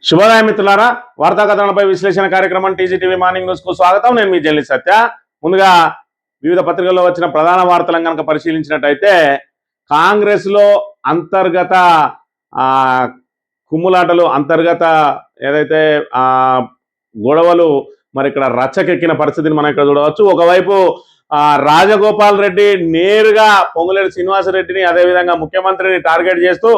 శుభోదయం మిత్రులారా, వార్తా కథనాలపై విశ్లేషణ కార్యక్రమం టీజీటీవీ మార్నింగ్ న్యూస్ కు స్వాగతం. నేను మీ జర్నలిస్ట్ సత్య. ముందుగా వివిధ పత్రికల్లో వచ్చిన ప్రధాన వార్తలను కనుక పరిశీలించినట్టయితే కాంగ్రెస్ లో అంతర్గత కుమ్ములాటలు, అంతర్గత ఏదైతే గొడవలు మరి ఇక్కడ రచ్చకెక్కిన పరిస్థితిని మనం ఇక్కడ చూడవచ్చు. ఒకవైపు రాజగోపాల్ రెడ్డి నేరుగా పొంగులేటి శ్రీనివాసరెడ్డిని అదేవిధంగా ముఖ్యమంత్రిని టార్గెట్ చేస్తూ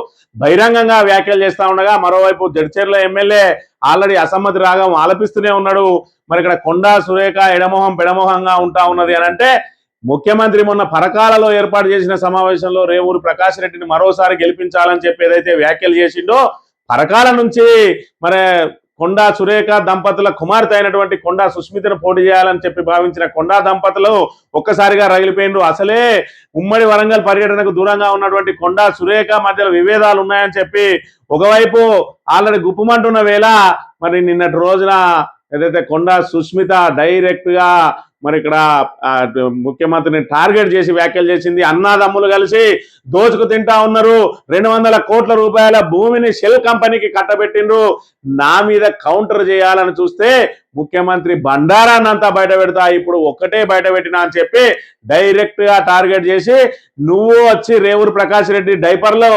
బహిరంగంగా వ్యాఖ్యలు చేస్తా ఉండగా, మరోవైపు జడ్చర్ల ఎమ్మెల్యే ఆల్రెడీ అసమ్మతి రాగం ఆలపిస్తూనే ఉన్నాడు. మరి ఇక్కడ కొండా సురేఖ ఎడమొహం పెడమొహంగా ఉంటా ఉన్నది అని అంటే, ముఖ్యమంత్రి మొన్న పరకాలలో ఏర్పాటు చేసిన సమావేశంలో రేవూరి ప్రకాష్ రెడ్డిని మరోసారి గెలిపించాలని చెప్పి ఏదైతే వ్యాఖ్యలు చేసిండో, పరకాల నుంచి మరి కొండా సురేఖ దంపతుల కుమార్తె అయినటువంటి కొండా సుస్మితను పోటీ చేయాలని చెప్పి భావించిన కొండా దంపతులు ఒక్కసారిగా రగిలిపోయిండ్రు. అసలే ఉమ్మడి వరంగల్ పర్యటనకు దూరంగా ఉన్నటువంటి కొండా సురేఖ మధ్యలో విభేదాలు ఉన్నాయని చెప్పి ఒకవైపు ఆల్రెడీ గుప్పమంటున్న వేళ, మరి నిన్నటి రోజున ఏదైతే కొండా సుస్మిత డైరెక్ట్ గా మరి ఇక్కడ ముఖ్యమంత్రిని టార్గెట్ చేసి వ్యాఖ్యలు చేసింది. అన్నాదమ్ములు కలిసి దోచుకు తింటా ఉన్నారు, 200 కోట్ల రూపాయల భూమిని షెల్ కంపెనీకి కట్టబెట్టిండ్రు, నా మీద కౌంటర్ చేయాలని చూస్తే ముఖ్యమంత్రి బండారాన్నంతా బయట పెడతా, ఇప్పుడు ఒక్కటే బయట పెట్టినా అని చెప్పి డైరెక్ట్ గా టార్గెట్ చేసి, నువ్వు వచ్చి రేవూరి ప్రకాష్ రెడ్డి డైపర్లో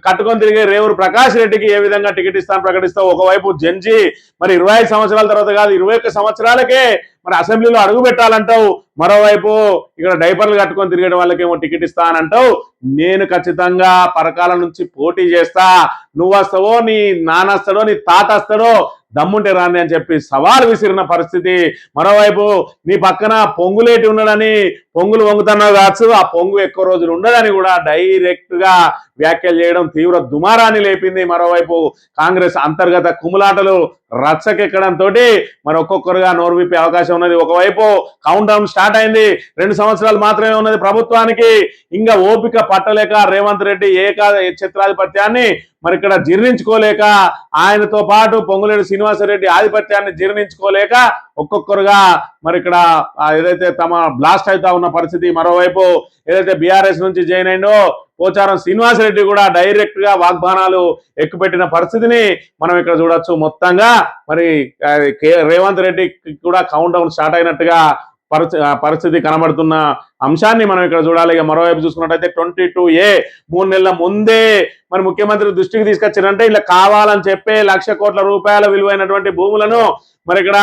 కట్టుకొని తిరిగే రేవూరి ప్రకాష్ రెడ్డికి ఏ విధంగా టికెట్ ఇస్తాను ప్రకటిస్తావు? ఒకవైపు జంజి మరి 25 సంవత్సరాల తర్వాత కాదు 21 సంవత్సరాలకే మరి అసెంబ్లీలో అడుగు పెట్టాలంటావు, మరోవైపు ఇక్కడ డైపర్లు కట్టుకొని తిరిగే వాళ్ళకేమో టికెట్ ఇస్తా అని అంటావు. నేను ఖచ్చితంగా పరకాల నుంచి పోటీ చేస్తా, నువ్వు వస్తావో, నీ నాన్న వస్తాడో, నీ తాత వస్తాడో, దమ్ముంటే రాని అని చెప్పి సవాల్ విసిరిన పరిస్థితి. మరోవైపు నీ పక్కన పొంగులేటి ఉండడని పొంగులు వంగుతున్నావు కావచ్చు, ఆ పొంగు ఎక్కువ రోజులు ఉండదని కూడా డైరెక్ట్ గా వ్యాఖ్యలు చేయడం తీవ్ర దుమారాన్ని లేపింది. మరోవైపు కాంగ్రెస్ అంతర్గత కుమ్ములాటలు రచ్చకెక్కడంతో మరి ఒక్కొక్కరుగా నోరు విప్పే అవకాశం ఉన్నది. ఒకవైపు కౌంట్ డౌన్ స్టార్ట్ అయింది, 2 సంవత్సరాలు మాత్రమే ఉన్నది ప్రభుత్వానికి. ఇంకా ఓపిక పట్టలేక రేవంత్ రెడ్డి ఛత్రాధిపత్యాన్ని మరి ఇక్కడ జీర్ణించుకోలేక, ఆయనతో పాటు పొంగులేటి శ్రీనివాసరెడ్డి ఆధిపత్యాన్ని జీర్ణించుకోలేక ఒక్కొక్కరుగా మరి ఇక్కడ ఏదైతే తమ బ్లాస్ట్ అవుతా ఉన్న పరిస్థితి. మరోవైపు ఏదైతే బీఆర్ఎస్ నుంచి జాయిన్ అయిందో పోచారం శ్రీనివాసరెడ్డి కూడా డైరెక్ట్ గా వాగ్బానాలు ఎక్కుపెట్టిన పరిస్థితిని మనం ఇక్కడ చూడొచ్చు. మొత్తంగా మరి రేవంత్ రెడ్డి కూడా కౌంట్ డౌన్ స్టార్ట్ అయినట్టుగా పరిస్థితి కనబడుతున్న అంశాన్ని మనం ఇక్కడ చూడాలి. ఇక మరోవైపు చూసుకున్నట్టయితే 22A 3 నెలల ముందే మరి ముఖ్యమంత్రి దృష్టికి తీసుకొచ్చారంటే, ఇలా కావాలని చెప్పే 1,00,000 కోట్ల రూపాయల విలువైనటువంటి భూములను మరి ఇక్కడ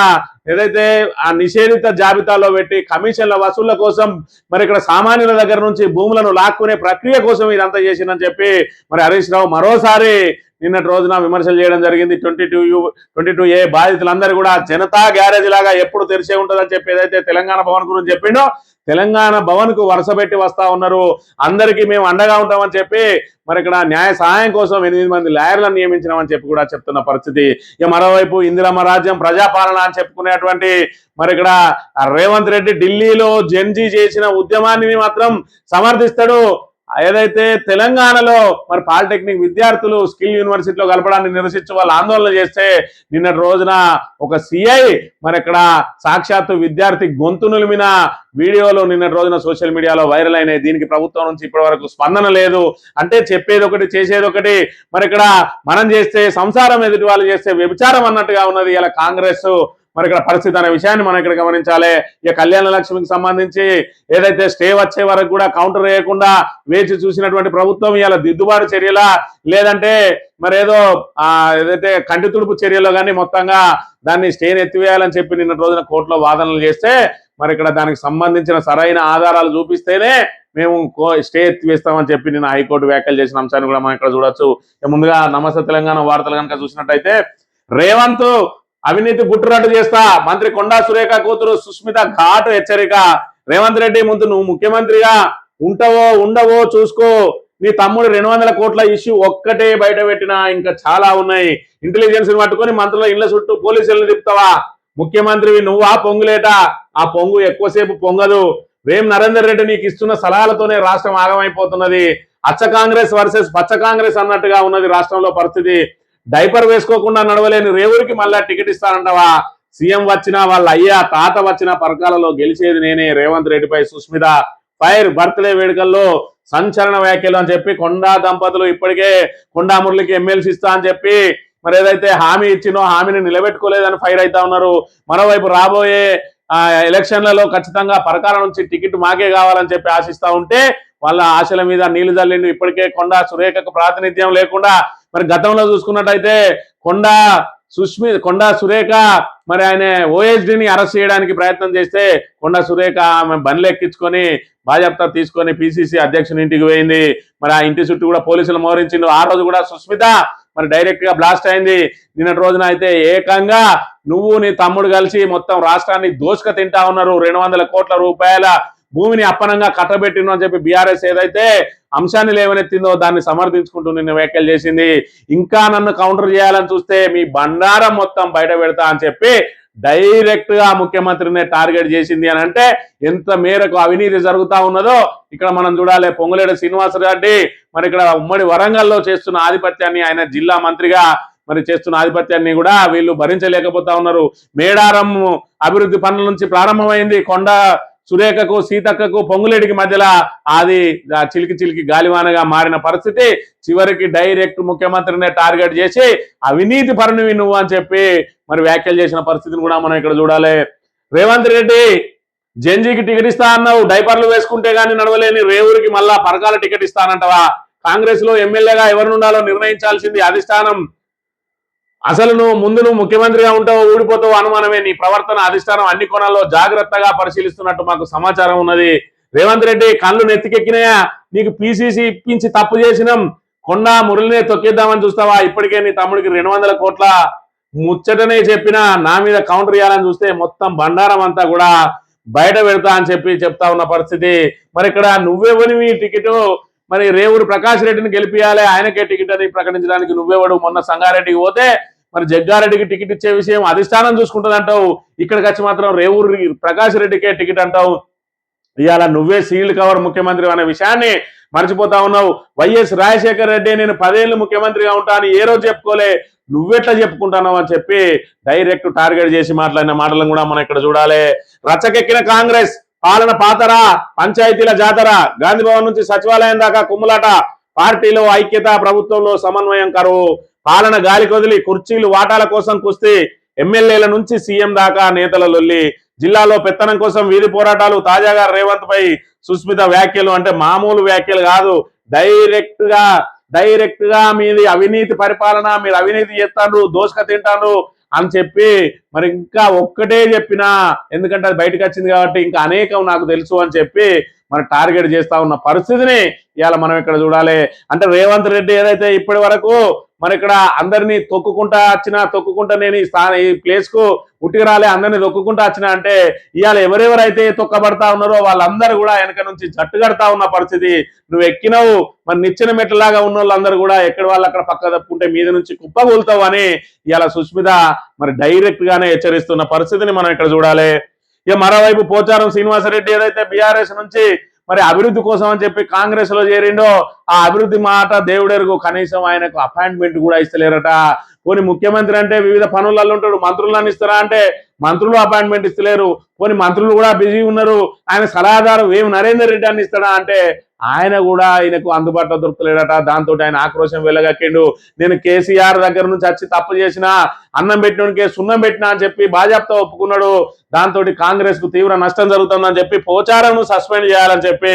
ఏదైతే ఆ నిషేధిత జాబితాలో పెట్టి కమిషన్ల వసూళ్ల కోసం మరి ఇక్కడ సామాన్యుల దగ్గర నుంచి భూములను లాక్కునే ప్రక్రియ కోసం ఇదంతా చేసిందని చెప్పి మరి హరీష్ రావు మరోసారి నిన్నటి రోజున విమర్శలు చేయడం జరిగింది. 22A బాధితులందరూ కూడా జనతా గ్యారేజ్ లాగా ఎప్పుడు తెరిచే ఉంటుందని చెప్పి ఏదైతే తెలంగాణ భవన్ గురించి చెప్పిండో, తెలంగాణ భవన్ కు వరుస పెట్టి వస్తా ఉన్నారు, అందరికీ మేము అండగా ఉంటామని చెప్పి మరి ఇక్కడ న్యాయ సహాయం కోసం 8 మంది లాయర్లను నియమించినామని చెప్పి కూడా చెప్తున్న పరిస్థితి. ఇక మరోవైపు ఇందిరమ్మ రాజ్యం ప్రజాపాలన అని చెప్పుకునేటువంటి మరి ఇక్కడ రేవంత్ రెడ్డి ఢిల్లీలో జెన్జీ చేసిన ఉద్యమాన్ని మాత్రం సమర్థిస్తాడు. ఏదైతే తెలంగాణలో మరి పాలిటెక్నిక్ విద్యార్థులు స్కిల్ యూనివర్సిటీలో కలపడాన్ని నిరసించి వాళ్ళు ఆందోళన చేస్తే, నిన్నటి రోజున ఒక సిఐ మరి ఇక్కడ సాక్షాత్తు విద్యార్థి గొంతు నులిమిన వీడియోలు నిన్నటి రోజున సోషల్ మీడియాలో వైరల్ అయినాయి. దీనికి ప్రభుత్వం నుంచి ఇప్పటి వరకు స్పందన లేదు. అంటే చెప్పేది ఒకటి చేసేది ఒకటి. మరి ఇక్కడ మనం చేస్తే సంసారం, ఎదుటి వాళ్ళు చేస్తే వ్యభిచారం అన్నట్టుగా ఉన్నది ఇలా కాంగ్రెస్ మరి ఇక్కడ పరిస్థితి అనే విషయాన్ని మనం ఇక్కడ గమనించాలి. ఇక కళ్యాణ లక్ష్మికి సంబంధించి ఏదైతే స్టే వచ్చే వరకు కూడా కౌంటర్ వేయకుండా వేచి చూసినటువంటి ప్రభుత్వం ఇలా దిద్దుబాటు చర్యలా, లేదంటే మరి ఏదైతే కంటి తుడుపు చర్యలో కానీ మొత్తంగా దాన్ని స్టేని ఎత్తివేయాలని చెప్పి నిన్న రోజున కోర్టులో వాదనలు చేస్తే, మరి ఇక్కడ దానికి సంబంధించిన సరైన ఆధారాలు చూపిస్తేనే మేము స్టే ఎత్తివేస్తామని చెప్పి నిన్న హైకోర్టు వ్యాఖ్యలు చేసిన అంశాన్ని కూడా మనం ఇక్కడ చూడొచ్చు. ముందుగా నమస్తే తెలంగాణ వార్తలు కనుక చూసినట్టయితే, రేవంత్ అవినీతి గుట్టురట్టు చేస్తా, మంత్రి కొండా సురేఖ కూతురు సుస్మిత ఘాటు హెచ్చరిక. రేవంత్ రెడ్డి, ముందు నువ్వు ముఖ్యమంత్రిగా ఉంటావో ఉండవో చూసుకో, నీ తమ్ముడు 200 కోట్ల ఇష్యూ ఒక్కటే బయట పెట్టినా ఇంకా చాలా ఉన్నాయి. ఇంటెలిజెన్స్ పట్టుకొని మంత్రుల ఇళ్ల చుట్టూ పోలీసులను తిప్పుతావా? ముఖ్యమంత్రివి నువ్వా పొంగులేట? ఆ పొంగు ఎక్కువసేపు పొంగదు. వేం నరేందర్ రెడ్డి నీకు ఇస్తున్న సలహాలతోనే రాష్ట్రం ఆగమైపోతున్నది. అచ్చ కాంగ్రెస్ వర్సెస్ పచ్చ కాంగ్రెస్ అన్నట్టుగా ఉన్నది రాష్ట్రంలో పరిస్థితి. డైపర్ వేసుకోకుండా నడవలేని రేవూరికి మళ్ళా టికెట్ ఇస్తానంటావా? సీఎం వచ్చినా వాళ్ళ అయ్యా తాత వచ్చిన పరకాలలో గెలిచేది నేనే. రేవంత్ రెడ్డిపై సుస్మిత ఫైర్. బర్త్డే వేడుకల్లో సంచలన వ్యాఖ్యలు అని చెప్పి కొండా దంపతులు ఇప్పటికే కొండా మురళికి ఎమ్మెల్సీ ఇస్తా అని చెప్పి మరి ఏదైతే హామీ ఇచ్చినో హామీని నిలబెట్టుకోలేదని ఫైర్ అవుతా ఉన్నారు. మరోవైపు రాబోయే ఎలక్షన్లలో ఖచ్చితంగా పరకాల నుంచి టికెట్ మాకే కావాలని చెప్పి ఆశిస్తా ఉంటే వాళ్ళ ఆశల మీద నీళ్లు జల్లిండు. ఇప్పటికే కొండా సురేఖకు ప్రాతినిధ్యం లేకుండా మరి గతంలో చూసుకున్నట్టయితే కొండా సురేఖ మరి ఆయన ఓఎస్డీని అరెస్ట్ చేయడానికి ప్రయత్నం చేస్తే కొండా సురేఖ ఆమె బండ్లు ఎక్కించుకొని బాధ్యత తీసుకొని పిసిసి అధ్యక్షుని ఇంటికి పోయింది. మరి ఆ ఇంటి చుట్టూ కూడా పోలీసులు మోహరించిండు. ఆ రోజు కూడా సుస్మిత మరి డైరెక్ట్ గా బ్లాస్ట్ అయింది. నిన్నటి రోజున అయితే ఏకంగా నువ్వు నీ తమ్ముడు కలిసి మొత్తం రాష్ట్రాన్ని దోసుక తింటా ఉన్నారు. 200 కోట్ల రూపాయల భూమిని అప్పనంగా కట్టబెట్టిను అని చెప్పి బీఆర్ఎస్ ఏదైతే అంశాన్ని లేవనెత్తిందో దాన్ని సమర్థించుకుంటూ నిన్న వ్యాఖ్యలు చేసింది. ఇంకా నన్ను కౌంటర్ చేయాలని చూస్తే మీ బండారం మొత్తం బయట పెడతా అని చెప్పి డైరెక్ట్ గా ముఖ్యమంత్రిని టార్గెట్ చేసింది. అని అంటే ఎంత మేరకు అవినీతి జరుగుతా ఉన్నదో ఇక్కడ మనం చూడాలి. పొంగులేటి శ్రీనివాసరెడ్డి మరి ఇక్కడ ఉమ్మడి వరంగల్లో చేస్తున్న ఆధిపత్యాన్ని, ఆయన జిల్లా మంత్రిగా మరి చేస్తున్న ఆధిపత్యాన్ని కూడా వీళ్ళు భరించలేకపోతా ఉన్నారు. మేడారం అభివృద్ధి పనుల నుంచి ప్రారంభమైంది. కొండ సురేఖకు సీతక్కకు పొంగులేటికి మధ్యలో అది చిలికి గాలివానగా మారిన పరిస్థితి. చివరికి డైరెక్ట్ ముఖ్యమంత్రిని టార్గెట్ చేసి అవినీతి పరునివి నువ్వు అని చెప్పి మరి వ్యాఖ్యలు చేసిన పరిస్థితిని కూడా మనం ఇక్కడ చూడాలి. రేవంత్ రెడ్డి జెంజీకి టికెట్ ఇస్తా అన్నావు, డైపర్లు వేసుకుంటే గానీ నడవలేని రేవూరికి మళ్ళా పరకాల టికెట్ ఇస్తానంటవా? కాంగ్రెస్ లో ఎమ్మెల్యేగా ఎవరినుండాలో నిర్ణయించాల్సింది అధిష్టానం. అసలు నువ్వు ముఖ్యమంత్రిగా ఉంటావు, ఊడిపోతావు అనుమానమే. నీ ప్రవర్తన అధిష్టానం అన్ని కోణాల్లో జాగ్రత్తగా పరిశీలిస్తున్నట్టు మాకు సమాచారం ఉన్నది. రేవంత్ రెడ్డి కళ్ళు నెత్తికెక్కినాయా? నీకు పిసిసి ఇప్పించి తప్పు చేసినాం, కొండా మురళినే తొక్కేద్దామని చూస్తావా? ఇప్పటికే నీ తమ్ముడికి 200 కోట్ల ముచ్చటనే చెప్పినా నా మీద కౌంటర్ చేయాలని చూస్తే మొత్తం బండారం అంతా కూడా బయట పెడతా అని చెప్పి చెప్తా ఉన్న పరిస్థితి. మరి ఇక్కడ నువ్వెవని టికెట్ మరి రేవూరు ప్రకాష్ రెడ్డిని గెలిపియాలి, ఆయనకే టికెట్ అని ప్రకటించడానికి నువ్వెవడు? మొన్న సంగారెడ్డికి పోతే మరి జగ్గారెడ్డికి టికెట్ ఇచ్చే విషయం అధిష్టానం చూసుకుంటుంది అంటావు, ఇక్కడికి వచ్చి మాత్రం రేవూరు ప్రకాష్ రెడ్డికే టికెట్ అంటావు. ఇవాళ నువ్వే సీల్డ్ కవర్ ముఖ్యమంత్రి అనే విషయాన్ని మర్చిపోతా ఉన్నావు. వైఎస్ రాజశేఖర రెడ్డి నేను 10 ఏళ్ళు ముఖ్యమంత్రిగా ఉంటాను ఏ రోజు చెప్పుకోలే, నువ్వెట్లా చెప్పుకుంటున్నావు అని చెప్పి డైరెక్ట్ టార్గెట్ చేసి మాట్లాడిన మాటలను కూడా మనం ఇక్కడ చూడాలి. రచ్చకెక్కిన కాంగ్రెస్ పాలన పాతరా, పంచాయతీల జాతర, గాంధీ భవన్ నుంచి సచివాలయం దాకా కుమ్ములాట, పార్టీలో ఐక్యత, ప్రభుత్వంలో సమన్వయం కరువు, పాలన గాలి కొదిలి, కుర్చీలు వాటాల కోసం కుస్తీ, ఎమ్మెల్యేల నుంచి సీఎం దాకా నేతల లొల్లి, జిల్లాలో పెత్తనం కోసం వీధి పోరాటాలు, తాజాగా రేవంత్ పై సుస్మిత వ్యాఖ్యలు. అంటే మామూలు వ్యాఖ్యలు కాదు, డైరెక్ట్ గా మీది అవినీతి పరిపాలన, మీరు అవినీతి చేస్తాను, దోసుక తింటాను అని చెప్పి మరి ఇంకా ఒక్కటే చెప్పినా, ఎందుకంటే అది బయటకు వచ్చింది కాబట్టి ఇంకా అనేకం నాకు తెలుసు అని చెప్పి మరి టార్గెట్ చేస్తా ఉన్న పరిస్థితిని ఇవాళ మనం ఇక్కడ చూడాలి. అంటే రేవంత్ రెడ్డి ఏదైతే ఇప్పటి వరకు మరి ఇక్కడ అందరినీ తొక్కుకుంటా నేను ఈ ప్లేస్ కు ఉట్టికి రాలే, అందరినీ తొక్కుకుంటా వచ్చినా అంటే ఇవాళ ఎవరెవరైతే తొక్కబడతా ఉన్నారో వాళ్ళందరూ కూడా వెనక నుంచి జట్టు కడతా ఉన్న పరిస్థితి. నువ్వు ఎక్కినవు మరి నిచ్చిన మెట్లలాగా ఉన్న వాళ్ళందరూ కూడా ఎక్కడి వాళ్ళు అక్కడ పక్క తప్పుకుంటే మీద నుంచి కుప్పగూలుతావు అని ఇవాళ సుస్మిత మరి డైరెక్ట్ గానే హెచ్చరిస్తున్న పరిస్థితిని మనం ఇక్కడ చూడాలి. ఇక మరోవైపు పోచారం శ్రీనివాసరెడ్డి ఏదైతే బీఆర్ఎస్ నుంచి మరి అభివృద్ధి కోసం అని చెప్పి కాంగ్రెస్ లో చేరిండో ఆ అభివృద్ధి మాట దేవుడెరుగు, కనీసం ఆయనకు అపాయింట్మెంట్ కూడా ఇస్తలేరట. పోనీ ముఖ్యమంత్రి అంటే వివిధ పనులలో ఉంటాడు, మంత్రులను ఇస్తారా అంటే మంత్రులు అపాయింట్మెంట్ ఇస్తలేరు. పోనీ మంత్రులు కూడా బిజీ ఉన్నారు, ఆయన సలహాదారు వేం నరేందర్ రెడ్డి అని ఇస్తాడా అంటే ఆయన కూడా ఆయనకు అందుబాటులో దొరకలేడట. దాంతో ఆయన ఆక్రోశం వెళ్ళగక్కిండు. నేను కేసీఆర్ దగ్గర నుంచి వచ్చి తప్పు చేసిన, అన్నం పెట్టినకే సున్నం పెట్టినా అని చెప్పి బాజాప్తా ఒప్పుకున్నాడు. దాంతో కాంగ్రెస్ కు తీవ్ర నష్టం జరుగుతుందని చెప్పి పోచారం సస్పెండ్ చేయాలని చెప్పి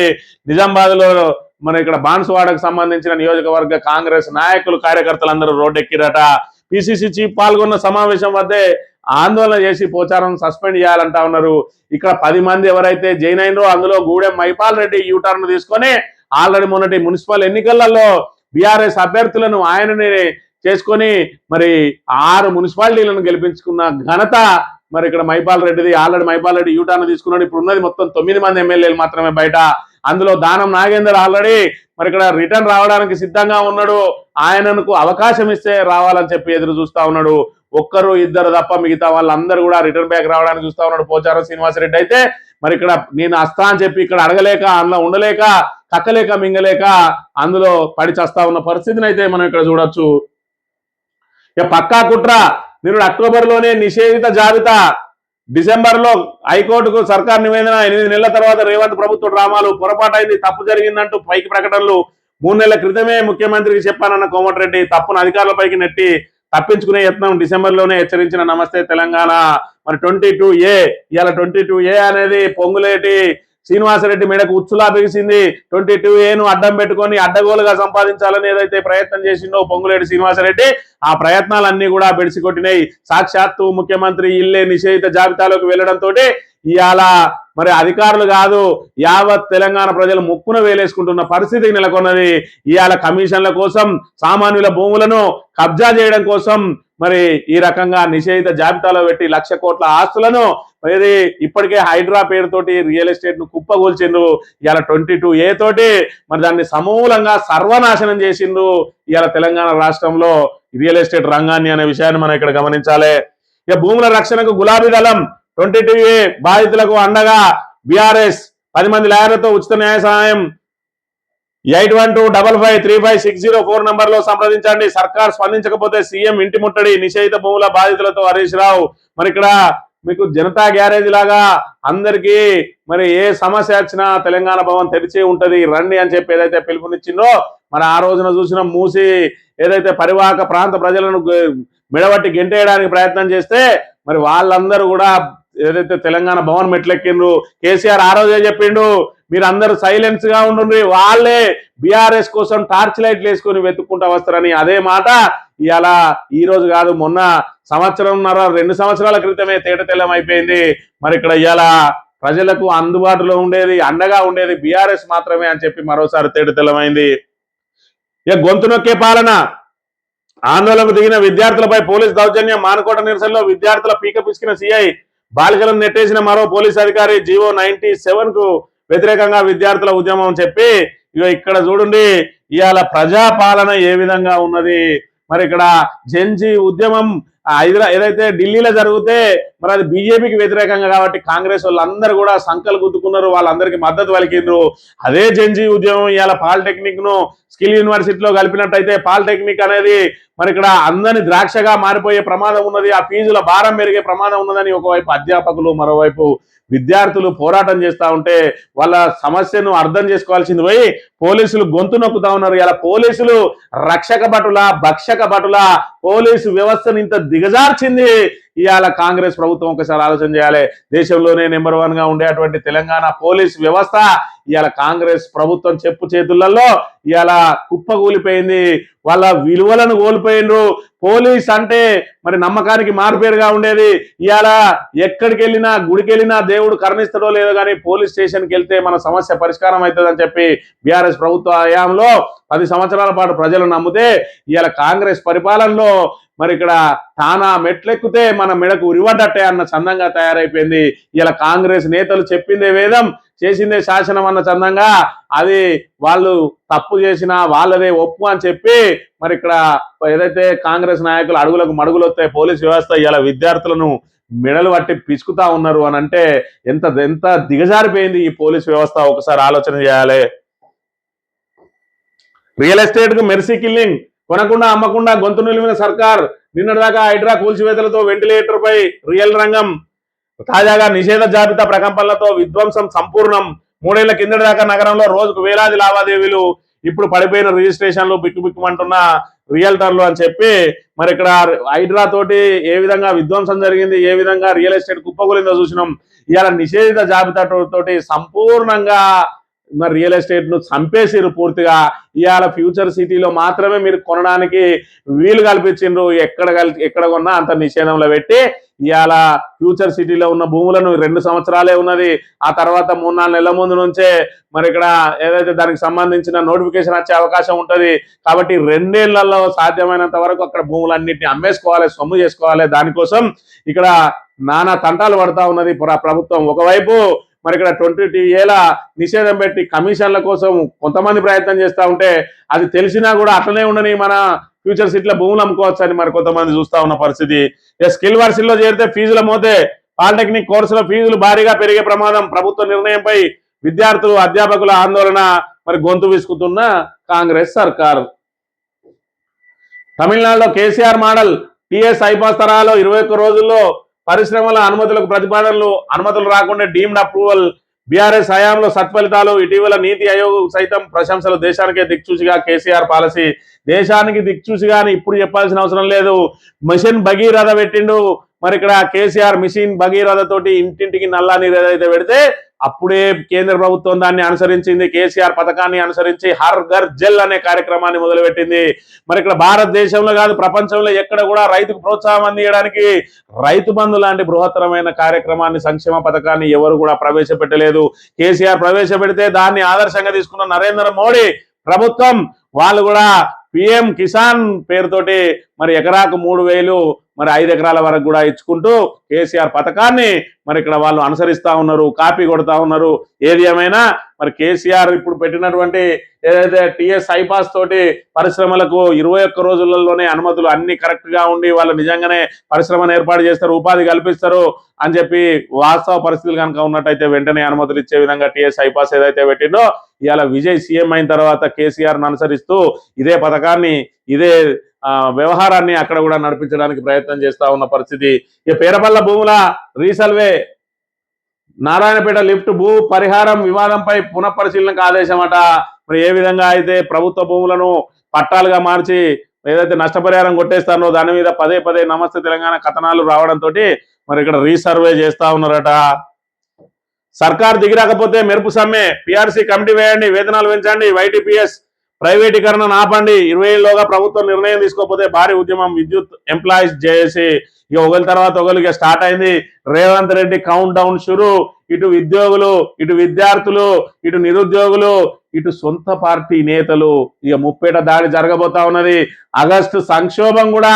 నిజామాబాద్ లో మన ఇక్కడ బాన్సువాడకు సంబంధించిన నియోజకవర్గ కాంగ్రెస్ నాయకులు కార్యకర్తలందరూ రోడ్డెక్కిరట. పిసిసి చీఫ్ పాల్గొన్న సమావేశం వద్దే ఆందోళన చేసి పోచారం సస్పెండ్ చేయాలంటా ఉన్నారు. ఇక్కడ 10 మంది ఎవరైతే జాయిన్ అయినరో అందులో గూడెం మైపాల్ రెడ్డి యూటర్న్ తీసుకొని ఆల్రెడీ మొన్నటి మున్సిపల్ ఎన్నికలలో బీఆర్ఎస్ అభ్యర్థులను ఆయనని చేసుకొని మరి 6 మున్సిపాలిటీలను గెలిపించుకున్న ఘనత మరి ఇక్కడ మైపాల్ రెడ్డిది. ఆల్రెడీ మైపాల్ రెడ్డి యూటర్న్ తీసుకున్నాడు. ఇప్పుడు ఉన్నది మొత్తం 9 మంది ఎమ్మెల్యేలు మాత్రమే బయట. అందులో దానం నాగేందర్ ఆల్రెడీ మరి ఇక్కడ రిటర్న్ రావడానికి సిద్ధంగా ఉన్నాడు. ఆయనకు అవకాశం ఇస్తే రావాలని చెప్పి ఎదురు చూస్తా ఉన్నాడు. 1-2 తప్ప మిగతా వాళ్ళందరూ కూడా రిటర్న్ బ్యాక్ రావడానికి చూస్తా ఉన్నాడు. పోచారం శ్రీనివాసరెడ్డి అయితే మరి ఇక్కడ నేను వస్తా అని చెప్పి ఇక్కడ అడగలేక, అందులో ఉండలేక, కక్కలేక మింగలేక అందులో పడి చస్తా ఉన్న పరిస్థితిని అయితే మనం ఇక్కడ చూడొచ్చు. ఇక పక్కా కుట్ర, నిరుడు అక్టోబర్లోనే నిషేధిత జాబితా, డిసెంబర్లో హైకోర్టుకు సర్కార్ నివేదన, 8 నెలల తర్వాత రేవంత్ ప్రభుత్వ డ్రామాలు, పొరపాటైంది, తప్పు జరిగిందంటూ పైకి ప్రకటనలు, 3 నెలల క్రితమే ముఖ్యమంత్రికి చెప్పానన్న కోమటిరెడ్డి తప్పును అధికారులపైకి నెట్టి తప్పించుకునే యత్నం డిసెంబర్లోనే హెచ్చరించిన నమస్తే తెలంగాణ. మరి 22A ఇవాళ 22A అనేది పొంగులేటి శ్రీనివాసరెడ్డి మేడకు ఉచ్చులా బిగిసింది. 22Aను అడ్డం పెట్టుకొని అడ్డగోలుగా సంపాదించాలని ఏదైతే ప్రయత్నం చేసిండో పొంగులేటి శ్రీనివాసరెడ్డి, ఆ ప్రయత్నాలన్నీ కూడా బెడిసికొట్టినాయి. సాక్షాత్తు ముఖ్యమంత్రి ఇల్లే నిషేధిత జాబితాలోకి వెళ్లడంతో ఇవాళ మరి అధికారులు కాదు యావత్ తెలంగాణ ప్రజలు ముక్కున వేలేసుకుంటున్న పరిస్థితి నెలకొన్నది. ఇవాళ కమిషన్ల కోసం సామాన్యుల భూములను కబ్జా చేయడం కోసం మరి ఈ రకంగా నిషేధిత జాబితాలో పెట్టి 1,00,000 కోట్ల ఆస్తులను మరి ఇప్పటికే హైడ్రా పేరుతోటి రియల్ ఎస్టేట్ ను కుప్పగూల్చిండ్రు. ఇవాళ 22A తోటి మరి దాన్ని సమూలంగా సర్వనాశనం చేసిండ్రు ఇవాళ తెలంగాణ రాష్ట్రంలో రియల్ ఎస్టేట్ రంగాన్ని అనే విషయాన్ని మనం ఇక్కడ గమనించాలి. ఇక భూముల రక్షణకు గులాబీ దళం 22A బాధితులకు అండగా బీఆర్ఎస్ 10 మంది లాయర్లతో ఉచిత న్యాయ సహాయం 8125535604 నంబర్లో సంప్రదించండి. సర్కార్ స్పందించకపోతే సీఎం ఇంటి ముట్టడి. నిషేధిత భూముల బాధితులతో హరీష్ రావు. మరి ఇక్కడ మీకు జనతా గ్యారేజ్ లాగా అందరికీ మరి ఏ సమస్య వచ్చినా తెలంగాణ భవన్ తెరిచి ఉంటది రండి అని చెప్పి ఏదైతే పిలుపునిచ్చిందో మరి ఆ రోజున చూసిన మూసి ఏదైతే పరివాహక ప్రాంత ప్రజలను మెడబట్టి గెంటేయడానికి ప్రయత్నం చేస్తే మరి వాళ్ళందరూ కూడా ఏదైతే తెలంగాణ భవన్ మెట్లెక్కిండ్రు. కేసీఆర్ ఆ రోజే చెప్పిండు మీరు అందరూ సైలెన్స్ గా ఉండండి, వాళ్ళే బీఆర్ఎస్ కోసం టార్చ్ లైట్లు వేసుకొని వెతుక్కుంటా వస్తారని. అదే మాట ఇవాళ ఈ రోజు కాదు మొన్న 1.5-2 సంవత్సరాల క్రితమే తేట తెల్లం అయిపోయింది. మరి ఇక్కడ ఇవాళ ప్రజలకు అందుబాటులో ఉండేది అండగా ఉండేది బీఆర్ఎస్ మాత్రమే అని చెప్పి మరోసారి తేట తెల్లమైంది. ఇక గొంతు నొక్కే పాలన. ఆందోళనకు దిగిన విద్యార్థులపై పోలీస్ దౌర్జన్యం. మానుకోట నిరసనలో విద్యార్థుల పీక పిసికిన సీఐ, బాలికలను నెట్టేసిన మరో పోలీస్ అధికారి. జీవో 97కు వ్యతిరేకంగా విద్యార్థుల ఉద్యమం చెప్పి ఇక ఇక్కడ చూడండి ఇవాళ ప్రజాపాలన ఏ విధంగా ఉన్నది. మరి ఇక్కడ జెన్జీ ఉద్యమం ఏదైతే ఢిల్లీలో జరిగితే మరి అది బీజేపీకి వ్యతిరేకంగా కాబట్టి కాంగ్రెస్ వాళ్ళందరూ కూడా సంకలు గుద్దుకున్నారు, వాళ్ళందరికీ మద్దతు పలికిండ్రు. అదే జెన్జీ ఉద్యమం ఇవాళ పాలిటెక్నిక్ ను స్కిల్ యూనివర్సిటీలో కలిపినట్టయితే పాలిటెక్నిక్ అనేది మరి ఇక్కడ అందరిని ద్రాక్షగా మారిపోయే ప్రమాదం ఉన్నది, ఆ ఫీజుల భారం పెరిగే ప్రమాదం ఉన్నదని ఒకవైపు అధ్యాపకులు మరోవైపు విద్యార్థులు పోరాటం చేస్తా ఉంటే వాళ్ళ సమస్యను అర్థం చేసుకోవాల్సింది పోయి పోలీసులు గొంతు నొక్కుతా ఉన్నారు. ఇలా పోలీసులు రక్షక భటుల భక్షక భటుల పోలీసు వ్యవస్థను ఇంత దిగజార్చింది ఇవాళ కాంగ్రెస్ ప్రభుత్వం. ఒకసారి ఆలోచన చేయాలి. దేశంలోనే నెంబర్ 1 గా ఉండేటువంటి తెలంగాణ పోలీస్ వ్యవస్థ ఇవాళ కాంగ్రెస్ ప్రభుత్వం చెప్పు చేతులలో ఇవాళ కుప్పగూలిపోయింది. వాళ్ళ విలువలను కోల్పోయినరు. పోలీస్ అంటే మరి నమ్మకానికి మారుపేరుగా ఉండేది. ఇవాళ ఎక్కడికి వెళ్ళినా గుడికి వెళ్ళినా దేవుడు కరుణిస్తాడో లేదో కానీ పోలీస్ స్టేషన్కి వెళ్తే మన సమస్య పరిష్కారం అవుతుందని చెప్పి బీఆర్ఎస్ ప్రభుత్వ హయాంలో 10 సంవత్సరాల పాటు ప్రజలు నమ్మితే ఇవాళ కాంగ్రెస్ పరిపాలనలో మరి ఇక్కడ తానా మెట్లెక్కితే మన మెడకు ఉరివడ్డట్టే అన్న చందంగా తయారైపోయింది. ఇలా కాంగ్రెస్ నేతలు చెప్పిందే వేదం చేసిందే శాసనం అన్న చందంగా అది వాళ్ళు తప్పు చేసినా వాళ్ళదే ఒప్పు అని చెప్పి మరి ఇక్కడ ఏదైతే కాంగ్రెస్ నాయకులు అడుగులకు మడుగులు వస్తాయి పోలీస్ వ్యవస్థ ఇలా విద్యార్థులను మెడలు పట్టి పిసుకుతా ఉన్నారు అని అంటే ఎంత ఎంత దిగజారిపోయింది ఈ పోలీస్ వ్యవస్థ. ఒకసారి ఆలోచన చేయాలి. రియల్ ఎస్టేట్ కు మెర్సీ కిల్లింగ్. కొనకుండా అమ్మకుండా గొంతు నిలిమిన సర్కార్. నిన్నటిదాకా హైడ్రా కూల్చివేతలతో వెంటిలేటర్ పై రియల్ రంగం. తాజాగా నిషేధ జాబితా ప్రకంపనలతో విధ్వంసం సంపూర్ణం. 3 ఏళ్ల కిందటి దాకా నగరంలో రోజుకు వేలాది లావాదేవీలు. ఇప్పుడు పడిపోయిన రిజిస్ట్రేషన్లు బిక్కుబిక్కుమంటున్న రియల్టర్లు అని చెప్పి మరి ఇక్కడ హైడ్రా తోటి ఏ విధంగా విధ్వంసం జరిగింది, ఏ విధంగా రియల్ ఎస్టేట్ కుప్పగొలిందో చూసినాం. ఇవాళ నిషేధిత జాబితా తోటి సంపూర్ణంగా మరి రియల్ ఎస్టేట్ ను చంపేసిరు పూర్తిగా. ఇవాళ ఫ్యూచర్ సిటీలో మాత్రమే మీరు కొనడానికి వీలు కల్పించిండ్రు. ఎక్కడ కొన్నా అంత నిషేధంలో పెట్టి ఇవాళ ఫ్యూచర్ సిటీలో ఉన్న భూములను 2 సంవత్సరాలే ఉన్నది. ఆ తర్వాత 3-4 నెలల ముందు నుంచే మరి ఇక్కడ ఏదైతే దానికి సంబంధించిన నోటిఫికేషన్ వచ్చే అవకాశం ఉంటది. కాబట్టి 2 ఏళ్లలో సాధ్యమైనంత వరకు అక్కడ భూములన్నింటినీ అమ్మేసుకోవాలి, సొమ్ము చేసుకోవాలి. దానికోసం ఇక్కడ నానా తంటాలు పడతా ఉన్నది ప్రభుత్వం. ఒకవైపు మరి ఇక్కడ 22 నిషేధం పెట్టి కమిషన్ల కోసం కొంతమంది ప్రయత్నం చేస్తూ ఉంటే అది తెలిసినా కూడా అట్లనే ఉండని మన ఫ్యూచర్ సిటీలో భూములు అమ్ముకోవచ్చు అని మరి కొంతమంది చూస్తా ఉన్న పరిస్థితి. స్కిల్ వర్సిటీలో చేరితే ఫీజుల మోతే. పాలిటెక్నిక్ కోర్సుల ఫీజులు భారీగా పెరిగే ప్రమాదం. ప్రభుత్వ నిర్ణయంపై విద్యార్థులు అధ్యాపకుల ఆందోళన. మరి గొంతు విసుకుతున్న కాంగ్రెస్ సర్కార్. తమిళనాడులో కేసీఆర్ మోడల్. టీఎస్ ఐపాస్ తరహాలో 21 రోజుల్లో పరిశ్రమల అనుమతులకు ప్రతిపాదనలు. అనుమతులు రాకుండా డీమ్డ్ అప్రూవల్. బీఆర్ఎస్ హయాంలో సత్ఫలితాలు, ఇటీవల నీతి ఆయోగ్ సైతం ప్రశంసలు, దేశానికే దిక్చూసిగా కేసీఆర్ పాలసీ. దేశానికి దిక్చూసిగా అని ఇప్పుడు చెప్పాల్సిన అవసరం లేదు. మిషన్ భగీరథ పెట్టిండు. మరి ఇక్కడ కేసీఆర్ మిషన్ భగీరథ తోటి ఇంటింటికి నల్లా నీరు ఏదైతే పెడితే అప్పుడే కేంద్ర ప్రభుత్వం దాన్ని అనుసరించింది. కేసీఆర్ పథకాన్ని అనుసరించి హర్ ఘర్ జల్ అనే కార్యక్రమాన్ని మొదలుపెట్టింది. మరి ఇక్కడ భారతదేశంలో కాదు ప్రపంచంలో ఎక్కడ కూడా రైతుకు ప్రోత్సాహం అందించడానికి రైతు బంధు లాంటి బృహత్తరమైన కార్యక్రమాన్ని, సంక్షేమ పథకాన్ని ఎవరు కూడా ప్రవేశపెట్టలేదు. కేసీఆర్ ప్రవేశపెడితే దాన్ని ఆదర్శంగా తీసుకున్న నరేంద్ర మోడీ ప్రభుత్వం వాళ్ళు కూడా పిఎం కిసాన్ పేరుతోటి మరి ఎకరాకు 3,000 మరి 5 ఎకరాల వరకు కూడా ఇచ్చుకుంటూ కేసీఆర్ పథకాన్ని మరి ఇక్కడ వాళ్ళు అనుసరిస్తా ఉన్నారు, కాపీ కొడతా ఉన్నారు. ఏది ఏమైనా మరి కేసీఆర్ ఇప్పుడు పెట్టినటువంటి ఏదైతే టీఎస్ ఐపాస్ తోటి పరిశ్రమలకు 21 రోజులలోనే అనుమతులు అన్ని కరెక్ట్ గా ఉండి వాళ్ళు నిజంగానే పరిశ్రమను ఏర్పాటు చేస్తారు, ఉపాధి కల్పిస్తారు అని చెప్పి వాస్తవ పరిస్థితులు కనుక ఉన్నట్టయితే వెంటనే అనుమతులు ఇచ్చే విధంగా టీఎస్ ఐపాస్ ఏదైతే పెట్టిందో ఇవాళ విజయ్ సీఎం అయిన తర్వాత కేసీఆర్ అనుసరిస్తూ ఇదే పథకాన్ని, ఇదే వ్యవహారాన్ని అక్కడ కూడా నడిపించడానికి ప్రయత్నం చేస్తా ఉన్న పరిస్థితి. ఈ పేరపల్ల భూముల రీసర్వే, నారాయణపేట లిఫ్ట్ భూ పరిహారం వివాదంపై పునఃపరిశీలనకు ఆదేశమట. మరి ఏ విధంగా అయితే ప్రభుత్వ భూములను పట్టాలుగా మార్చి ఏదైతే నష్టపరిహారం కొట్టేస్తారో దాని మీద పదే పదే నమస్తే తెలంగాణ కథనాలు రావడంతో మరి ఇక్కడ రీసర్వే చేస్తా ఉన్నారట. సర్కార్ దిగిరాకపోతే మెరుపు సమ్మె, పిఆర్సీ కమిటీ వేయండి, వేతనాలు పెంచండి, వైటీపీఎస్ ప్రైవేటీకరణను ఆపండి, 20 ఏళ్లుగా ప్రభుత్వం నిర్ణయం తీసుకోకపోతే భారీ ఉద్యమం, విద్యుత్ ఎంప్లాయీస్ జేఏసీ. ఇక ఒకరి తర్వాత ఒకరికి స్టార్ట్ అయింది. రేవంత్ రెడ్డి కౌంట్ డౌన్ షురు. ఇటు ఉద్యోగులు, ఇటు విద్యార్థులు, ఇటు నిరుద్యోగులు, ఇటు సొంత పార్టీ నేతలు. ఇక ముప్పేట దాడి జరగబోతా ఉన్నది. ఆగస్టు సంక్షోభం కూడా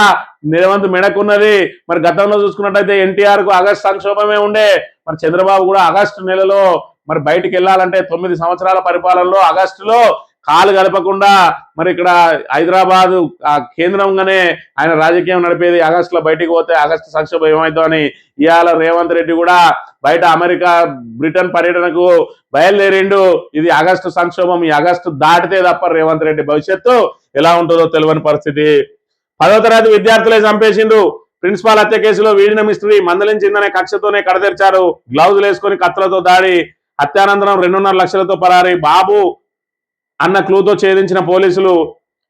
రేవంత్ మెడకున్నది. మరి గతంలో చూసుకున్నట్టయితే ఎన్టీఆర్ కు ఆగస్టు సంక్షోభమే ఉండే. మరి చంద్రబాబు కూడా ఆగస్టు నెలలో మరి బయటికి వెళ్ళాలంటే 9 సంవత్సరాల పరిపాలనలో ఆగస్టులో కాలు గడపకుండా మరి ఇక్కడ హైదరాబాద్ కేంద్రంగానే ఆయన రాజకీయం నడిపేది. ఆగస్టులో బయటికి పోతే ఆగస్టు సంక్షోభం ఏమైందో అని ఇవాళ రేవంత్ రెడ్డి కూడా బయట అమెరికా, బ్రిటన్ పర్యటనకు బయలుదేరిండు. ఇది ఆగస్టు సంక్షోభం. ఈ ఆగస్టు దాటితే తప్ప రేవంత్ రెడ్డి భవిష్యత్తు ఎలా ఉంటుందో తెలియని పరిస్థితి. 10వ తరగతి విద్యార్థులే చంపేసిండు. ప్రిన్సిపాల్ హత్య కేసులో వీడిన మిస్టరీ, మందలించిందనే కక్షతోనే కడతెరిచారు. గ్లౌజులు వేసుకొని కత్తులతో దాడి, హత్యానంతరం 2.5 లక్షలతో పరారి. బాబు అన్న క్లూతో ఛేదించిన పోలీసులు.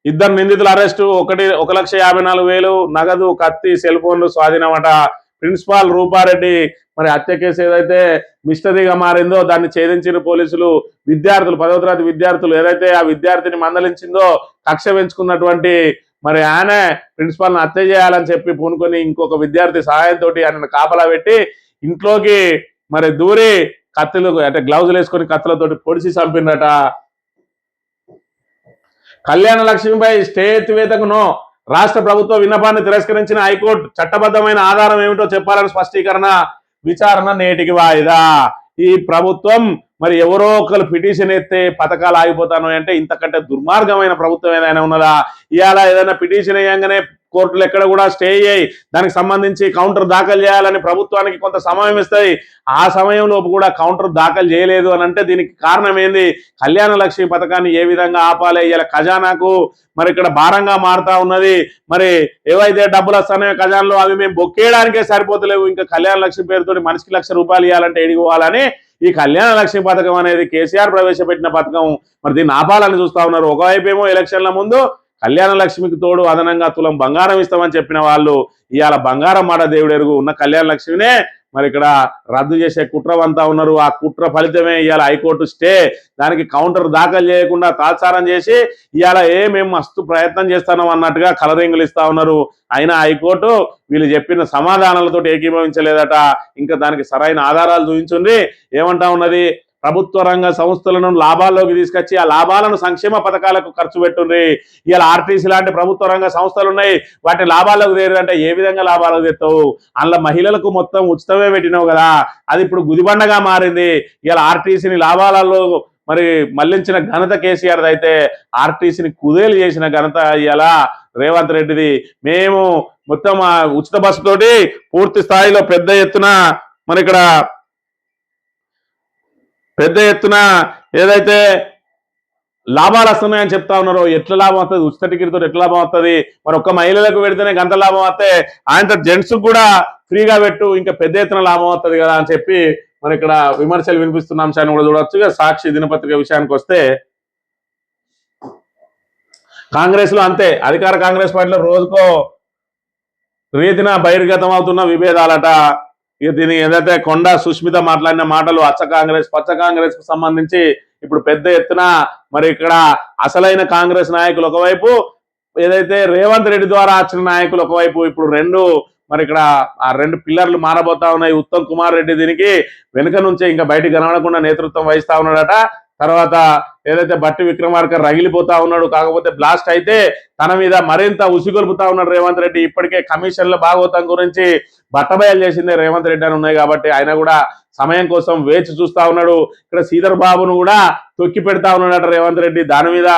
2 నిందితుల అరెస్టు, 1,54,000 నగదు, కత్తి, సెల్ ఫోన్లు స్వాధీనమట. ప్రిన్సిపాల్ రూపారెడ్డి మరి హత్య కేసు ఏదైతే మిస్టరీగా మారిందో దాన్ని ఛేదించిన పోలీసులు. విద్యార్థులు, 10వ తరగతి విద్యార్థులు ఏదైతే ఆ విద్యార్థిని మందలించిందో కక్ష పెంచుకున్నటువంటి మరి ఆయన ప్రిన్సిపాల్ని హత్య చేయాలని చెప్పి పూనుకొని ఇంకొక విద్యార్థి సహాయంతో ఆయన కాపలా పెట్టి ఇంట్లోకి మరి దూరి కత్తులు అంటే గ్లౌజులు వేసుకొని కత్తులతోటి పొడిచి చంపినట. కళ్యాణ లక్ష్మిపై స్టే ఎత్తివేతకు నో, రాష్ట్ర ప్రభుత్వ విన్నపాన్ని తిరస్కరించిన హైకోర్టు. చట్టబద్ధమైన ఆధారం ఏమిటో చెప్పాలని స్పష్టీకరణ, విచారణ నేటికి వాయిదా. ఈ ప్రభుత్వం మరి ఎవరో ఒకరు పిటిషన్ ఎత్తే పథకాలు ఆగిపోతాను అంటే ఇంతకంటే దుర్మార్గమైన ప్రభుత్వం ఏదైనా ఉన్నదా? ఇవాళ ఏదైనా పిటిషన్ వేయంగానే కోర్టులు ఎక్కడ కూడా స్టే అయ్యాయి, దానికి సంబంధించి కౌంటర్ దాఖలు చేయాలని ప్రభుత్వానికి కొంత సమయం ఇస్తాయి. ఆ సమయంలో కూడా కౌంటర్ దాఖలు చేయలేదు అని అంటే దీనికి కారణం ఏంది? కళ్యాణ లక్ష్మి పథకాన్ని ఏ విధంగా ఆపాలి? ఇలా ఖజానాకు మరి ఇక్కడ భారంగా మారుతా ఉన్నది. మరి ఏవైతే డబ్బులు వస్తున్నాయో ఖజానాలో అవి మేము బొక్కేయడానికే సరిపోతలేవు. ఇంకా కళ్యాణ లక్ష్మి పేరుతో మనిషికి ₹1,00,000 ఇవ్వాలంటే ఎడిగిపోవాలని ఈ కళ్యాణ లక్ష్మి పథకం అనేది కేసీఆర్ ప్రవేశపెట్టిన పథకం. మరి దీన్ని ఆపాలని చూస్తా ఉన్నారు. ఒకవైపు ఏమో ఎలక్షన్ల ముందు కళ్యాణ లక్ష్మికి తోడు అదనంగా తులం బంగారం ఇస్తామని చెప్పిన వాళ్ళు ఇవాళ బంగారం మాట దేవుడు ఎరుగు ఉన్న కళ్యాణ లక్ష్మినే మరి ఇక్కడ రద్దు చేసే కుట్రవంతా ఉన్నారు. ఆ కుట్ర ఫలితమే ఇవాళ హైకోర్టు స్టే, దానికి కౌంటర్ దాఖలు చేయకుండా తాత్సారం చేసి ఇవాళ మేము మస్తు ప్రయత్నం చేస్తున్నాం అన్నట్టుగా కలరింగులు ఇస్తా ఉన్నారు. అయినా హైకోర్టు వీళ్ళు చెప్పిన సమాధానాలతో ఏకీభవించలేదట. ఇంకా దానికి సరైన ఆధారాలు చూపించుంది. ఏమంటా ఉన్నది? ప్రభుత్వ రంగ సంస్థలను లాభాల్లోకి తీసుకొచ్చి ఆ లాభాలను సంక్షేమ పథకాలకు ఖర్చు పెట్టుండ్రి. ఇలా ఆర్టీసీ లాంటి ప్రభుత్వ రంగ సంస్థలు ఉన్నాయి, వాటిని లాభాల్లోకి తీరంటే ఏ విధంగా లాభాలకు తెస్తావు? అందులో మహిళలకు మొత్తం ఉచితమే పెట్టినావు కదా, అది ఇప్పుడు గుదిబండగా మారింది. ఇలా ఆర్టీసీని లాభాలలో మరి మళ్లించిన ఘనత కేసీఆర్ అయితే ఆర్టీసీని కుదేలు చేసిన ఘనత ఇలా రేవంత్ రెడ్డిది. మేము మొత్తం ఉచిత బస్సు తోటి పూర్తి స్థాయిలో పెద్ద ఎత్తున ఏదైతే లాభాలు వస్తున్నాయని చెప్తా ఉన్నారో ఎట్లా లాభం వస్తుంది? ఉచిత టికెట్తో ఎట్లా లాభం వస్తుంది? మరి ఒక్క మహిళలకు పెడితేనే గంట లాభం వస్తే ఆయనతో జెంట్స్ కూడా ఫ్రీగా పెట్టు, ఇంకా పెద్ద ఎత్తున లాభం వస్తుంది కదా అని చెప్పి మరి ఇక్కడ విమర్శలు వినిపిస్తున్న అంశాన్ని కూడా చూడవచ్చు. ఇక సాక్షి దినపత్రిక విషయానికి వస్తే కాంగ్రెస్ లో అంతే, అధికార కాంగ్రెస్ పార్టీలో రోజుకో రీతిన బహిర్గతం అవుతున్న విభేదాలట. ఇక దీని ఏదైతే కొండా సుష్మిత మాట్లాడిన మాటలు అచ్చ కాంగ్రెస్ పచ్చ కాంగ్రెస్ కు సంబంధించి ఇప్పుడు పెద్ద ఎత్తున మరి ఇక్కడ అసలైన కాంగ్రెస్ నాయకులు ఒకవైపు, ఏదైతే రేవంత్ రెడ్డి ద్వారా వచ్చిన నాయకులు ఒకవైపు, ఇప్పుడు మరి ఇక్కడ ఆ రెండు పిల్లర్లు మారబోతా ఉన్నాయి. ఉత్తమ్ కుమార్ రెడ్డి దీనికి వెనుక నుంచే ఇంకా బయటికి కనబడకుండా నేతృత్వం వహిస్తా ఉన్నాడట. తర్వాత ఏదైతే బట్టి విక్రమార్క రగిలిపోతా ఉన్నాడు, కాకపోతే బ్లాస్ట్ అయితే తన మీద మరింత ఉసిగొల్పుతా ఉన్నాడు రేవంత్ రెడ్డి. ఇప్పటికే కమిషన్ల భాగవతం గురించి బట్టబయలు చేసిందే రేవంత్ రెడ్డి అని ఉన్నాయి కాబట్టి ఆయన కూడా సమయం కోసం వేచి చూస్తా ఉన్నాడు. ఇక్కడ శ్రీధర్ బాబును కూడా తొక్కి పెడతా ఉన్నాడట రేవంత్ రెడ్డి. దాని మీద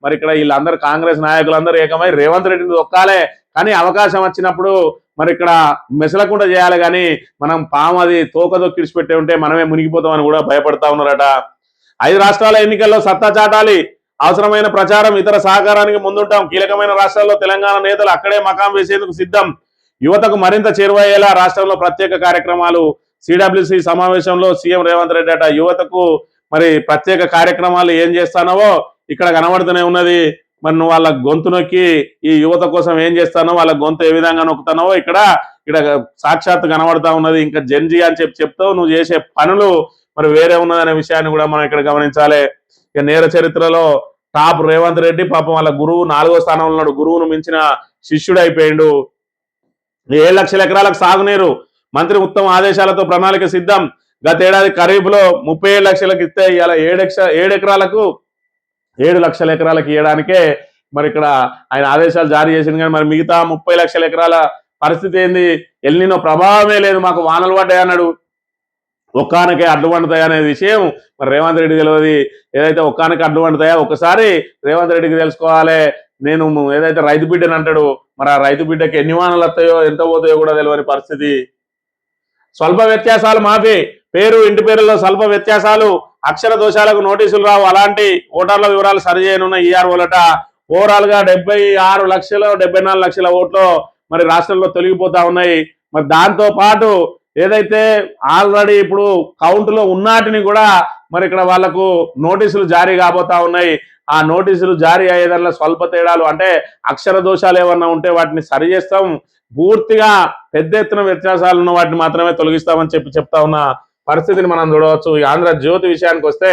మరి ఇక్కడ వీళ్ళందరూ కాంగ్రెస్ నాయకులందరూ ఏకమై రేవంత్ రెడ్డిని దొక్కాలే, కానీ అవకాశం వచ్చినప్పుడు మరి ఇక్కడ మెసలకుండా చేయాలి, కానీ మనం పాము అది తోక దొక్కిడిచి పెట్టే ఉంటే మనమే మునిగిపోతామని కూడా భయపడతా ఉన్నారట. 5 రాష్ట్రాల ఎన్నికల్లో సత్తా చాటాలి, అవసరమైన ప్రచారం ఇతర సహకారానికి ముందుంటాం, కీలకమైన రాష్ట్రాల్లో తెలంగాణ నేతలు అక్కడే మకాం వేసేందుకు సిద్ధం, యువతకు మరింత చేరువయ్యేలా రాష్ట్రంలో ప్రత్యేక కార్యక్రమాలు. సిడబ్ల్యూసి సమావేశంలో సీఎం రేవంత్ రెడ్డి అట యువతకు మరి ప్రత్యేక కార్యక్రమాలు ఏం చేస్తానవో ఇక్కడ కనబడుతూనే ఉన్నది. మరి నువ్వు వాళ్ళ గొంతు నొక్కి ఈ యువత కోసం ఏం చేస్తానో, వాళ్ళ గొంతు ఏ విధంగా నొక్కుతానో ఇక్కడ సాక్షాత్ కనబడతా ఉన్నది. ఇంకా జెన్జీ అని చెప్తావు, నువ్వు చేసే పనులు మరి వేరే ఉన్నదనే విషయాన్ని కూడా మనం ఇక్కడ గమనించాలి. ఇక నేర చరిత్రలో టాప్ రేవంత్ రెడ్డి, పాపం వాళ్ళ గురువు 4వ స్థానంలో ఉన్నాడు, గురువును మించిన శిష్యుడు అయిపోయిండు. 7 లక్షల ఎకరాలకు సాగునీరు, మంత్రి ఉత్తమ ఆదేశాలతో ప్రణాళిక సిద్ధం. గతేడాది ఖరీఫ్ లో 37 లక్షలకు ఇస్తే ఇలా 7 లక్షల ఎకరాలకు ఇవ్వడానికే మరి ఇక్కడ ఆయన ఆదేశాలు జారీ చేసింది. కానీ మరి మిగతా 30 లక్షల ఎకరాల పరిస్థితి ఏంది? ఎల్నినో ప్రభావమే లేదు, మాకు వానలు పడ్డాయి అన్నాడు. ఒక్కానకే అడ్డు పండుతాయి అనే విషయం మరి రేవంత్ రెడ్డి తెలియదు. ఏదైతే ఒక్కానకే అడ్డు పండుతాయో ఒకసారి రేవంత్ రెడ్డికి తెలుసుకోవాలి. నేను ఏదైతే రైతు బిడ్డని అంటాడు, మరి ఆ రైతు బిడ్డకి ఎన్ని వానలు వస్తాయో ఎంత పోతాయో కూడా తెలియని పరిస్థితి. స్వల్ప వ్యత్యాసాలు మాఫీ, పేరు ఇంటి పేరులో స్వల్ప వ్యత్యాసాలు, అక్షర దోషాలకు నోటీసులు రావు, అలాంటి ఓటర్ల వివరాలు సరిచేయనున్న ఈఆర్ఓలట. ఓవరాల్ గా 76 లక్షలు 74 లక్షల ఓట్లు మరి రాష్ట్రంలో తొలగిపోతా ఉన్నాయి. మరి దాంతో పాటు ఏదైతే ఆల్రెడీ ఇప్పుడు కౌంటులో ఉన్నాటిని కూడా మరి ఇక్కడ వాళ్లకు నోటీసులు జారీ కాబోతా ఉన్నాయి. ఆ నోటీసులు జారీ అయ్యేదానిలో స్వల్ప తేడాలు అంటే అక్షర దోషాలు ఏమన్నా ఉంటే వాటిని సరి చేస్తాం, పూర్తిగా పెద్ద ఎత్తున వ్యత్యాసాలు ఉన్న వాటిని మాత్రమే తొలగిస్తామని చెప్తా ఉన్న పరిస్థితిని మనం చూడవచ్చు. ఈ ఆంధ్రజ్యోతి విషయానికి వస్తే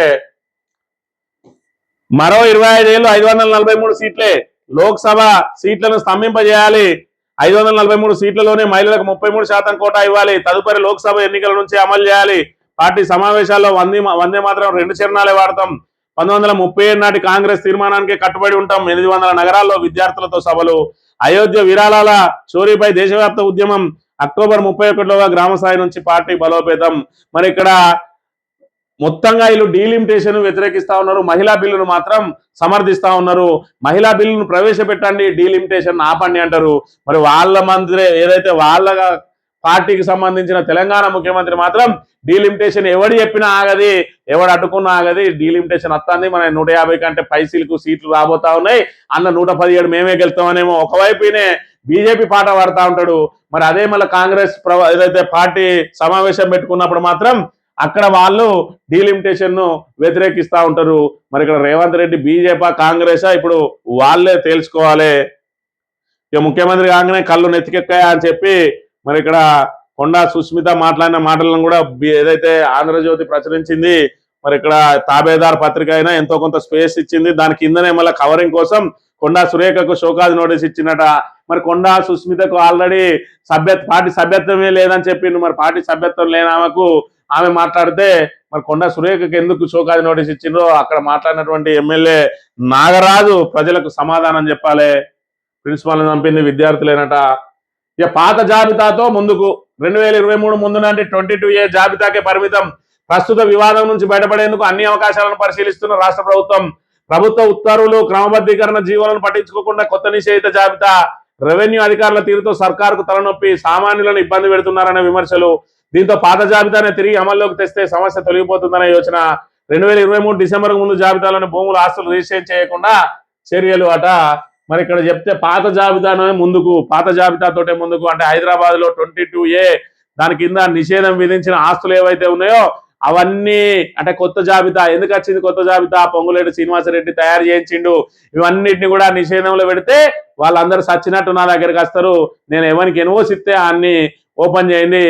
మరో 25 ఏళ్ళు 543 సీట్లే, లోక్సభ సీట్లను స్తంభింపజేయాలి, 543 సీట్లలోనే మహిళలకు 33% కోటా ఇవ్వాలి, తదుపరి లోక్సభ ఎన్నికల నుంచి అమలు చేయాలి. పార్టీ సమావేశాల్లో వందే మాత్రం 2 చరణాలే వాడతాం, 1937 నాటి కాంగ్రెస్ తీర్మానానికి కట్టుబడి ఉంటాం, 800 నగరాల్లో విద్యార్థులతో సభలు, అయోధ్య విరాళాల చోరీపై దేశవ్యాప్త ఉద్యమం, అక్టోబర్ 31లోగా గ్రామ స్థాయి నుంచి పార్టీ బలోపేతం. మరి ఇక్కడ మొత్తంగా వీళ్ళు డీలిమిటేషన్ వ్యతిరేకిస్తా ఉన్నారు, మహిళా బిల్లును మాత్రం సమర్థిస్తా ఉన్నారు. మహిళా బిల్లును ప్రవేశపెట్టండి, డీలిమిటేషన్ ఆపండి అంటారు. మరి వాళ్ళ మంత్రి ఏదైతే వాళ్ళ పార్టీకి సంబంధించిన తెలంగాణ ముఖ్యమంత్రి మాత్రం డీలిమిటేషన్ ఎవడు చెప్పినా ఆగది, ఎవడు అడ్డుకున్నా ఆగది, డీలిమిటేషన్ వస్తుంది, మన 150 కంటే పైసీలకు సీట్లు రాబోతా ఉన్నాయి, అన్న 117 మేమే గెలుస్తామనేమో ఒకవైపునే బీజేపీ పాట పాడుతూ ఉంటాడు. మరి అదే మళ్ళీ కాంగ్రెస్ ఏదైతే పార్టీ సమావేశం పెట్టుకున్నప్పుడు మాత్రం అక్కడ వాళ్ళు డీలిమిటేషన్ ను వ్యతిరేకిస్తూ ఉంటారు. మరి ఇక్కడ రేవంత్ రెడ్డి బీజేపీ కాంగ్రెసా ఇప్పుడు వాళ్ళే తేల్చుకోవాలి. ఇక ముఖ్యమంత్రి కాగానే కళ్ళు నెత్తికెక్కాయా అని చెప్పి మరి ఇక్కడ కొండా సుష్మిత మాట్లాడిన మాటలను కూడా ఏదైతే ఆంధ్రజ్యోతి ప్రచురించింది, మరి ఇక్కడ తాబేదార్ పత్రిక అయినా ఎంతో కొంత స్పేస్ ఇచ్చింది. దాని కిందనే మళ్ళీ కవరింగ్ కోసం కొండా సురేఖకు షోకాజ్ నోటీస్ ఇచ్చినట. మరి కొండా సుష్మితకు ఆల్రెడీ పార్టీ సభ్యత్వమే లేదని చెప్పిండు. మరి పార్టీ సభ్యత్వం లేని ఆమె మాట్లాడితే మరి కొండా సురేఖకు ఎందుకు షోకాజ్ నోటీస్ ఇచ్చిండ్రో అక్కడ మాట్లాడినటువంటి ఎమ్మెల్యే నాగరాజు ప్రజలకు సమాధానం చెప్పాలి. ప్రిన్సిపాల్ చంపింది విద్యార్థులేనట. ఇక పాత జాబితాతో ముందుకు 2023 ముందు నాటి 22A జాబితాకే పరిమితం, ప్రస్తుత వివాదం నుంచి బయటపడేందుకు అన్ని అవకాశాలను పరిశీలిస్తున్న రాష్ట్ర ప్రభుత్వ ఉత్తర్వులు క్రమబద్ధీకరణ జీవోలను పట్టించుకోకుండా కొత్త నిషేధిత జాబితా, రెవెన్యూ అధికారుల తీరుతో సర్కారుకు తలనొప్పి, సామాన్యులను ఇబ్బంది పెడుతున్నారనే విమర్శలు. దీంతో పాత జాబితానే తిరిగి అమల్లోకి తెస్తే సమస్య తొలగిపోతుందనే యోచన. 2023 డిసెంబర్ ముందు జాబితాలోని భూముల ఆస్తులు రిజిస్టర్ చేయకుండా చర్యలు అట. మరి ఇక్కడ చెప్తే పాత జాబితానే ముందుకు, పాత జాబితాతోటే ముందుకు అంటే హైదరాబాద్ లో 22A దాని కింద నిషేధం విధించిన ఆస్తులు ఏవైతే ఉన్నాయో అవన్నీ అంటే కొత్త జాబితా ఎందుకు వచ్చింది, కొత్త జాబితా పొంగులేటి శ్రీనివాసరెడ్డి తయారు చేయించిండు, ఇవన్నిటిని కూడా నిషేధంలో పెడితే వాళ్ళందరూ సచ్చినట్టు నా దగ్గరికి వస్తారు. నేను ఎవరికి ఎన్వోస్ ఇస్తే అన్ని ఓపెన్ చేయండి,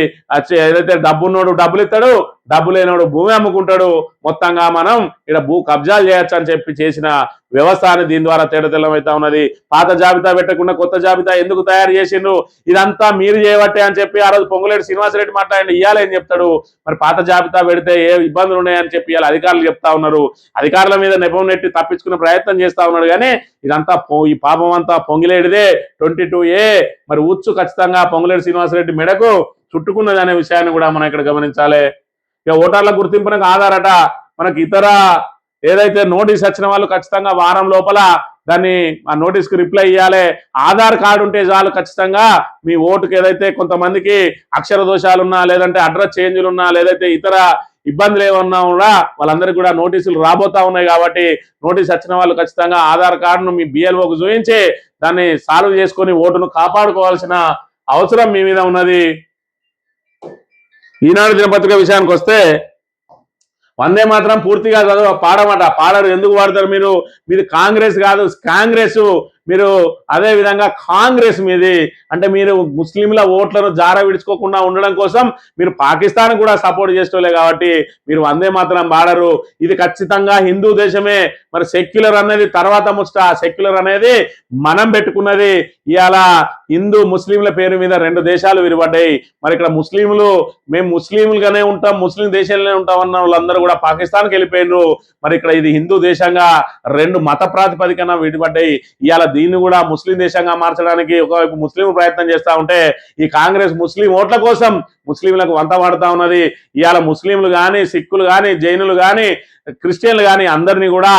ఏదైతే డబ్బున్నోడు డబ్బులు ఇస్తాడు, డబ్బు లేనోడు భూమి అమ్ముకుంటాడు, మొత్తంగా మనం ఇక్కడ భూ కబ్జాలు చేయొచ్చు అని చెప్పి చేసిన వ్యవస్థ అని దీని ద్వారా తేడతెల్లమైతా ఉన్నది. పాత జాబితా పెట్టకుండా కొత్త జాబితా ఎందుకు తయారు చేసిండ్రు, ఇదంతా మీరు చేయబట్టే అని చెప్పి ఆ రోజు పొంగులేటి శ్రీనివాసరెడ్డి మాట్లాడి ఇయ్యాలని చెప్తాడు. మరి పాత జాబితా పెడితే ఏ ఇబ్బందులు ఉన్నాయని చెప్పి ఇవాళ అధికారులు చెప్తా ఉన్నారు. అధికారుల మీద నెపం నెట్టి తప్పించుకునే ప్రయత్నం చేస్తా ఉన్నాడు. కానీ ఇదంతా ఈ పాపం అంతా పొంగిలేడిదే 22A. మరి ఉచ్చు ఖచ్చితంగా పొంగులేటి శ్రీనివాసరెడ్డి మెడకు చుట్టుకున్నది అనే విషయాన్ని కూడా మనం ఇక్కడ గమనించాలి. ఇక ఓటర్ల గుర్తింపునకు ఆధారట మనకి ఇతర ఏదైతే నోటీస్ వచ్చిన వాళ్ళు ఖచ్చితంగా వారం లోపల దాన్ని ఆ నోటీస్కి రిప్లై ఇవ్వాలి. ఆధార్ కార్డు ఉంటే చాలు ఖచ్చితంగా మీ ఓటుకి ఏదైతే కొంతమందికి అక్షర దోషాలున్నా లేదంటే అడ్రస్ చేంజ్లున్నా లేదైతే ఇతర ఇబ్బందులు ఏమన్నా కూడా వాళ్ళందరికీ కూడా నోటీసులు రాబోతా ఉన్నాయి. కాబట్టి నోటీస్ వచ్చిన వాళ్ళు ఖచ్చితంగా ఆధార్ కార్డును మీ బిఎల్ఓకు చూపించి దాన్ని సాల్వ్ చేసుకొని ఓటును కాపాడుకోవాల్సిన అవసరం మీ మీద ఉన్నది. ఈనాడు దినపత్రిక విషయానికి వస్తే వందే మాత్రం పూర్తిగా చదువు పాడమట. పాడరు. ఎందుకు పాడతారు మీరు? మీది కాంగ్రెస్ కాదు, కాంగ్రెస్. మీరు అదే విధంగా కాంగ్రెస్ మీది అంటే మీరు ముస్లింల ఓట్లను జార విడుచుకోకుండా ఉండడం కోసం మీరు పాకిస్తాన్ కూడా సపోర్ట్ చేస్తోలే. కాబట్టి మీరు వందే మాత్రం పాడరు. ఇది ఖచ్చితంగా హిందూ దేశమే. మరి సెక్యులర్ అనేది తర్వాత ముచ్చట. సెక్యులర్ అనేది మనం పెట్టుకున్నది. ఇవాళ హిందూ ముస్లింల పేరు మీద 2 దేశాలు విడిపడ్డాయి. మరి ఇక్కడ ముస్లింలు మేము ముస్లింలుగానే ఉంటాం, ముస్లిం దేశంలోనే ఉంటాం అన్న వాళ్ళందరూ కూడా పాకిస్తాన్కి వెళ్ళిపోయినారు. మరి ఇక్కడ ఇది హిందూ దేశంగా 2 మత ప్రాతిపదికన విడిపడ్డాయి. ఇవాళ దీన్ని కూడా ముస్లిం దేశంగా మార్చడానికి ఒకవైపు ముస్లింలు ప్రయత్నం చేస్తూ ఉంటే ఈ కాంగ్రెస్ ముస్లిం ఓట్ల కోసం ముస్లింలకు వంత పడుతూ ఉన్నది. ఇవాళ ముస్లింలు కానీ సిక్కులు కానీ జైనులు కానీ క్రిస్టియన్లు కానీ అందరినీ కూడా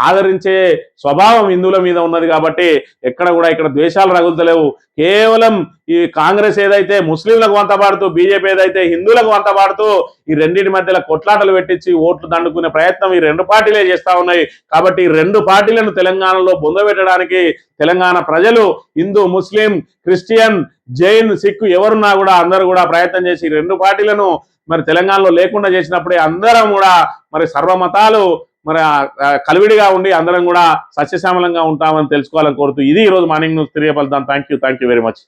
ఆదరించే స్వభావం హిందువుల మీద ఉన్నది. కాబట్టి ఎక్కడ కూడా ఇక్కడ ద్వేషాలు రగులుతలేవు. కేవలం ఈ కాంగ్రెస్ ఏదైతే ముస్లింలకు వంతపాడుతూ బీజేపీ ఏదైతే హిందువులకు వంతపాడుతూ ఈ రెండింటి మధ్యలో కొట్లాటలు పెట్టించి ఓట్లు దండుకునే ప్రయత్నం ఈ 2 పార్టీలే చేస్తా ఉన్నాయి. కాబట్టి ఈ 2 పార్టీలను తెలంగాణలో పొందబెట్టడానికి తెలంగాణ ప్రజలు హిందూ ముస్లిం క్రిస్టియన్ జైన్ సిక్కు ఎవరున్నా కూడా అందరూ కూడా ప్రయత్నం చేసి 2 పార్టీలను మరి తెలంగాణలో లేకుండా చేసినప్పుడే అందరం కూడా మరి సర్వమతాలు మరి కలివిడిగా ఉండి అందరం కూడా సస్యశ్యామలంగా ఉంటామని తెలుసుకోవాలని కోరుతూ ఇది ఈరోజు మార్నింగ్ న్యూస్ తెలియపలుతాను. Thank you very much.